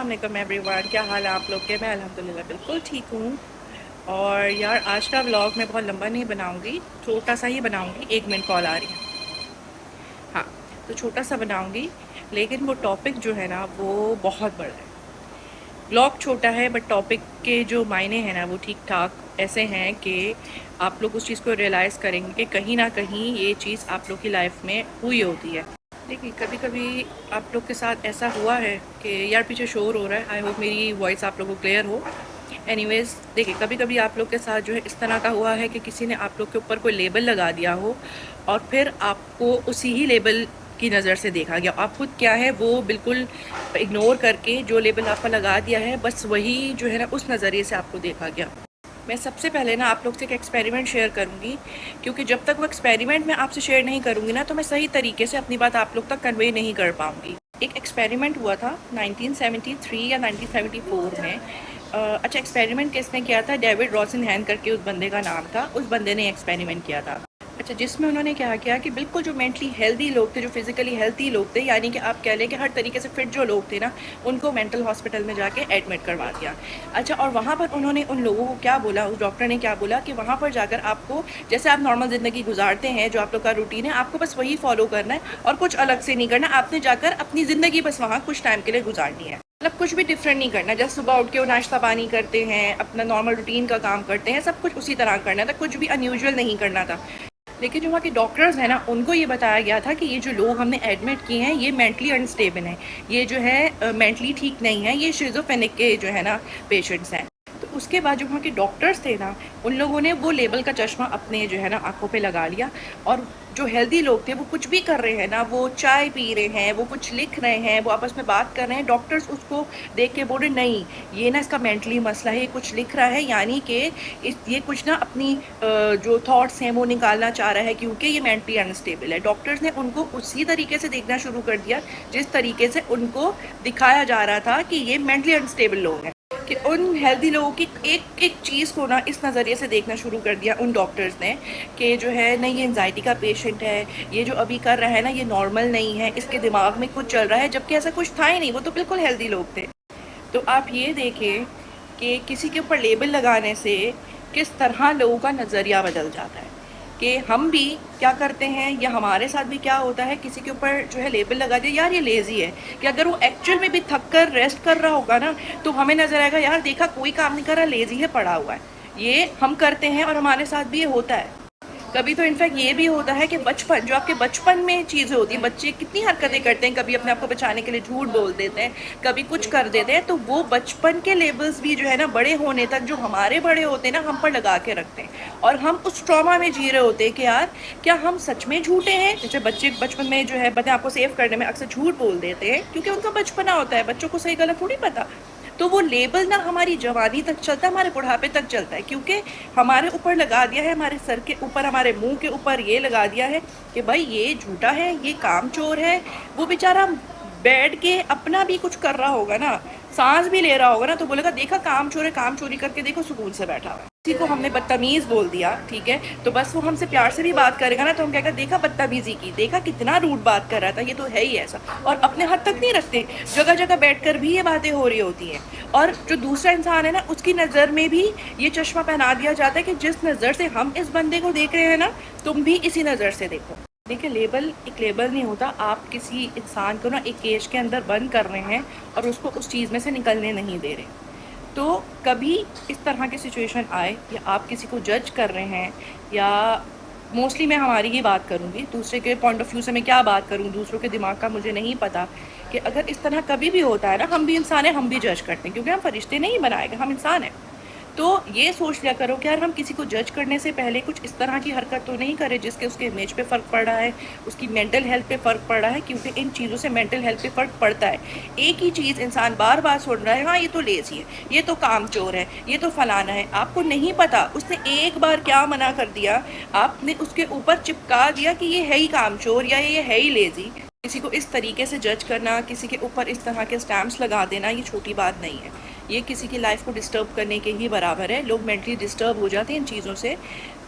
अस्सलाम एवरीवन, क्या हाल है आप लोग के। मैं अल्हम्दुलिल्लाह बिल्कुल ठीक हूँ। और यार आज का व्लॉग मैं बहुत लंबा नहीं बनाऊँगी, छोटा सा ही बनाऊँगी। 1 मिनट कॉल आ रही है। हाँ, तो छोटा सा बनाऊँगी, लेकिन वो टॉपिक जो है ना वो बहुत बड़ा है। व्लॉग छोटा है बट टॉपिक के जो मायने हैं ना वो ठीक ठाक ऐसे हैं कि आप लोग उस चीज़ को रियलाइज़ करेंगे कि कहीं ना कहीं ये चीज़ आप लोग की लाइफ में हुई होती है। देखिए, कभी कभी आप लोग के साथ ऐसा हुआ है कि यार पीछे शोर हो रहा है। आई होप मेरी वॉइस आप लोगों को क्लियर हो। एनीवेज, देखिए, कभी कभी आप लोग के साथ जो है इस तरह का हुआ है कि किसी ने आप लोग के ऊपर कोई लेबल लगा दिया हो और फिर आपको उसी ही लेबल की नज़र से देखा गया। आप खुद क्या है वो बिल्कुल इग्नोर करके जो लेबल आपका लगा दिया है बस वही जो है ना उस नज़रिए से आपको देखा गया। मैं सबसे पहले ना आप लोग से एक एक्सपेरिमेंट शेयर करूंगी, क्योंकि जब तक वो एक्सपेरिमेंट मैं आपसे शेयर नहीं करूंगी ना तो मैं सही तरीके से अपनी बात आप लोग तक कन्वे नहीं कर पाऊंगी। एक एक्सपेरिमेंट हुआ था 1973 या 1974 में। अच्छा, एक्सपेरिमेंट किसने किया था? डेविड रोसेनहैम करके उस बंदे का नाम था। उस बंदे ने एक्सपेरिमेंट किया था। अच्छा, जिसमें उन्होंने क्या किया कि बिल्कुल जो मेंटली हेल्दी लोग थे, जो फिजिकली हेल्दी लोग थे, यानी कि आप कह लें कि हर तरीके से फिट जो लोग थे ना, उनको मेंटल हॉस्पिटल में जाके एडमिट करवा दिया। अच्छा, और वहाँ पर उन्होंने उन लोगों को क्या बोला, उस डॉक्टर ने क्या बोला कि वहाँ पर जाकर आपको जैसे आप नॉर्मल ज़िंदगी गुजारते हैं, जो आप लोग का रूटीन है, आपको बस वही फॉलो करना है और कुछ अलग से नहीं करना। आपने जाकर अपनी ज़िंदगी बस वहाँ कुछ टाइम के लिए गुजारनी है। मतलब कुछ भी डिफरेंट नहीं करना। जैसे सुबह उठ के वो नाश्ता पानी करते हैं, अपना नॉर्मल रूटीन का काम करते हैं, सब कुछ उसी तरह करना था, कुछ भी अनयूजुअल नहीं करना था। लेकिन जो वहाँ के डॉक्टर्स हैं ना, उनको ये बताया गया था कि ये जो लोग हमने एडमिट किए हैं ये मेंटली अनस्टेबल हैं, ये जो है मेंटली ठीक नहीं है, ये शिज़ोफ्रेनिक के जो है ना पेशेंट्स हैं। तो उसके बाद जो वहाँ के डॉक्टर्स थे ना, उन लोगों ने वो लेबल का चश्मा अपने जो है ना आंखों पे लगा लिया। और जो हेल्दी लोग थे वो कुछ भी कर रहे हैं ना, वो चाय पी रहे हैं, वो कुछ लिख रहे हैं, वो आपस में बात कर रहे हैं, डॉक्टर्स उसको देख के बोल रहे नहीं, ये ना इसका मेंटली मसला है, ये कुछ लिख रहा है, यानी कि ये कुछ ना अपनी जो थॉट्स हैं वो निकालना चाह रहा है, क्योंकि ये मेंटली अनस्टेबल है। डॉक्टर्स ने उनको उसी तरीके से देखना शुरू कर दिया जिस तरीके से उनको दिखाया जा रहा था कि ये मेंटली अनस्टेबल लोग हैं। कि उन हेल्दी लोगों की एक एक चीज़ को ना इस नज़रिए से देखना शुरू कर दिया उन डॉक्टर्स ने कि जो है नहीं, ये एंजाइटी का पेशेंट है, ये जो अभी कर रहा है ना ये नॉर्मल नहीं है, इसके दिमाग में कुछ चल रहा है, जबकि ऐसा कुछ था ही नहीं, वो तो बिल्कुल हेल्दी लोग थे। तो आप ये देखें कि किसी के ऊपर लेबल लगाने से किस तरह लोगों का नज़रिया बदल जाता है। कि हम भी क्या करते हैं या हमारे साथ भी क्या होता है, किसी के ऊपर जो है लेबल लगा दिया, यार ये लेज़ी है, कि अगर वो एक्चुअल में भी थक कर रेस्ट कर रहा होगा ना तो हमें नज़र आएगा यार देखा कोई काम नहीं कर रहा, लेज़ी है, पड़ा हुआ है। ये हम करते हैं और हमारे साथ भी ये होता है। कभी तो इनफैक्ट ये भी होता है कि बचपन, जो आपके बचपन में चीज़ें होती हैं, बच्चे कितनी हरकतें करते हैं, कभी अपने आप को बचाने के लिए झूठ बोल देते हैं, कभी कुछ कर देते हैं, तो वो बचपन के लेबल्स भी जो है ना बड़े होने तक जो हमारे बड़े होते हैं ना हम पर लगा के रखते हैं। और हम उस ट्रॉमा में जी रहे होते हैं कि यार क्या हम सच में झूठे हैं। जैसे बच्चे बचपन में जो है अपने आप को सेव करने में अक्सर झूठ बोल देते हैं, क्योंकि उनका बचपना होता है, बच्चों को सही गलत थोड़ी पता। तो वो लेबल ना हमारी जवानी तक चलता है, हमारे बुढ़ापे तक चलता है, क्योंकि हमारे ऊपर लगा दिया है, हमारे सर के ऊपर, हमारे मुंह के ऊपर ये लगा दिया है कि भाई ये झूठा है, ये कामचोर है। वो बेचारा बैठ के अपना भी कुछ कर रहा होगा ना, सांस भी ले रहा होगा ना, तो बोलेगा देखा काम चोर है, काम चोरी करके देखो सुकून से बैठा हुआ है। किसी को हमने बदतमीज़ बोल दिया, ठीक है, तो बस वो हमसे प्यार से भी बात करेगा ना तो हम कहेगा देखा बदतमीज़ी की, देखा कितना रूड बात कर रहा था, ये तो है ही ऐसा। और अपने हद तक नहीं रखते, जगह जगह बैठकर भी ये बातें हो रही होती हैं। और जो दूसरा इंसान है ना उसकी नज़र में भी ये चश्मा पहना दिया जाता है कि जिस नज़र से हम इस बंदे को देख रहे हैं ना तुम भी इसी नज़र से देखो। देखिए, लेबल एक लेबल नहीं होता। आप किसी इंसान को ना एक केज के अंदर बंद कर रहे हैं और उसको उस चीज़ में से निकलने नहीं दे रहे। तो कभी इस तरह की सिचुएशन आए या आप किसी को जज कर रहे हैं, या मोस्टली मैं हमारी ही बात करूँगी, दूसरे के पॉइंट ऑफ व्यू से मैं क्या बात करूँ, दूसरों के दिमाग का मुझे नहीं पता, कि अगर इस तरह कभी भी होता है ना, हम भी इंसान हैं, हम भी जज करते हैं, क्योंकि हम फरिश्ते नहीं बनाए गए, हम इंसान हैं। तो ये सोच लिया करो कि यार हम किसी को जज करने से पहले कुछ इस तरह की हरकत तो नहीं करें जिसके उसके इमेज पे फ़र्क पड़ रहा है, उसकी मेंटल हेल्थ पे फ़र्क पड़ रहा है, क्योंकि इन चीज़ों से मेंटल हेल्थ पे फ़र्क पड़ता है। एक ही चीज़ इंसान बार बार सुन रहा है, हाँ ये तो लेज़ी है, ये तो कामचोर है, ये तो फलाना है, आपको नहीं पता उसने एक बार क्या मना कर दिया, आपने उसके ऊपर चिपका दिया कि ये है ही कामचोर या ये है ही लेज़ी। किसी को इस तरीके से जज करना, किसी के ऊपर इस तरह के स्टैम्प्स लगा देना, ये छोटी बात नहीं है। ये किसी की लाइफ को डिस्टर्ब करने के ही बराबर है। लोग मेंटली डिस्टर्ब हो जाते हैं इन चीज़ों से।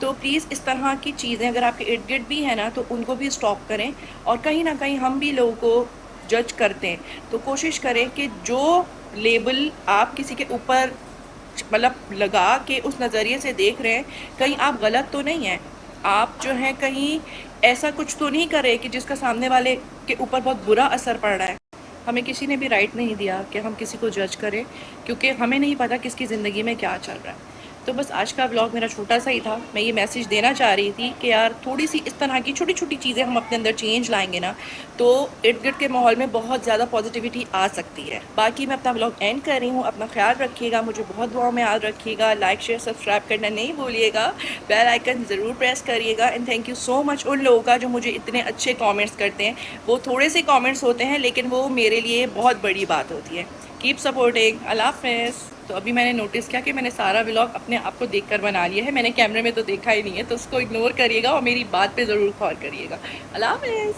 तो प्लीज़ इस तरह की चीज़ें अगर आपके इर्द गिर्द भी है ना तो उनको भी स्टॉप करें। और कहीं ना कहीं हम भी लोगों को जज करते हैं तो कोशिश करें कि जो लेबल आप किसी के ऊपर मतलब लगा के उस नज़रिए से देख रहे हैं, कहीं आप गलत तो नहीं हैं, आप जो है कहीं ऐसा कुछ तो नहीं कर रहे कि जिसका सामने वाले के ऊपर बहुत बुरा असर पड़ रहा है। हमें किसी ने भी राइट नहीं दिया कि हम किसी को जज करें, क्योंकि हमें नहीं पता किसकी ज़िंदगी में क्या चल रहा है। तो बस आज का व्लॉग मेरा छोटा सा ही था। मैं ये मैसेज देना चाह रही थी कि यार थोड़ी सी इस तरह की छोटी छोटी चीज़ें हम अपने अंदर चेंज लाएंगे ना, तो इर्द गिर्द के माहौल में बहुत ज़्यादा पॉजिटिविटी आ सकती है। बाकी मैं अपना व्लॉग एंड कर रही हूँ। अपना ख्याल रखिएगा, मुझे बहुत दुआओं में याद रखिएगा। लाइक शेयर सब्सक्राइब करना नहीं भूलिएगा, बेल आइकन ज़रूर प्रेस करिएगा। And thank you so much उन लोगों का जो मुझे इतने अच्छे कॉमेंट्स करते हैं। वो थोड़े से कॉमेंट्स होते हैं लेकिन वो मेरे लिए बहुत बड़ी बात होती है। Keep supporting. अल्लाह हाफ़िज़। तो अभी मैंने नोटिस किया कि मैंने सारा व्लॉग अपने आप को देखकर बना लिया है, मैंने कैमरे में तो देखा ही नहीं है, तो उसको इग्नोर करिएगा और मेरी बात पे ज़रूर गौर करिएगा। अल्लाह हाफ़िज़।